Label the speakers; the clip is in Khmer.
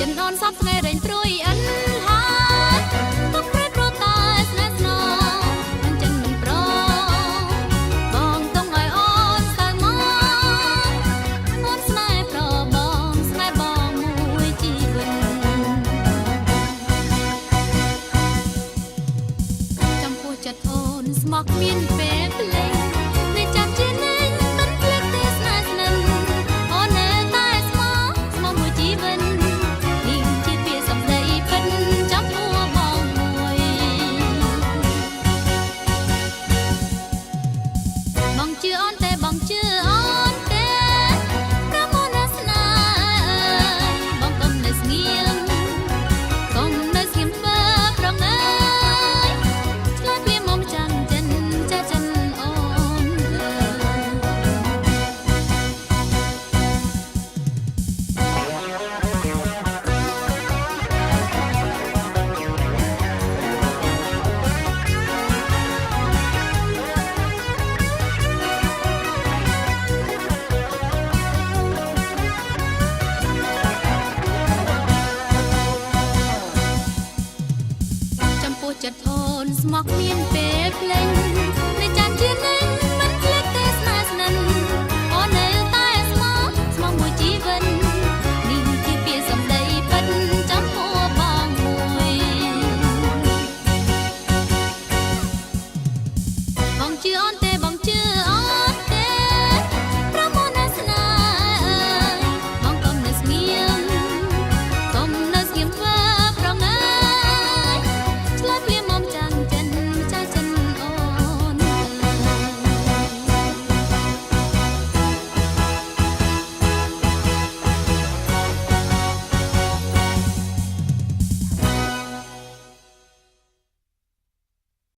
Speaker 1: ចិនអូនសពថ្ងៃរែងព្រួយអិនហើយទុកព្រៃព្រោះតែស្នេហ៍ស្នងមិនចិនមិនប្របងទុំឲ្យអូនសើមកអូនស្នេហ៍ប្របងស្នេហ៍បងមួយជីវិតចំពោះចិត្តអូនស្មោះមានពេលភ្លេងនៃចាំជានៃមិនភ្លេចទេស្នេហ៍ស្និនអូននៅតែស្មោះមួយជីវិតនេះជាពាក្យសម្ដីពិតចំពោះបងមួយបងជឿអូនទេបងជឿអូនទេព្រមអូនណាស្នេហ៍បងកុំនៅស្ងៀមកុំនៅស្ងៀមធ្វើប្រងើយឆ្លើយពីមុំចាំចិនចាចិនអូនចំពោះចិត្តអូនស្មោះមានពេលភ្លេងនៃចាំជានៃមិនភ្លេចទេស្នេហ៍ស្និនអូននៅតែស្មោះមួយជីវិតនេះជាពាក្យសម្ដីពិតចំពោះបងមួយបងជឿអូនទេបង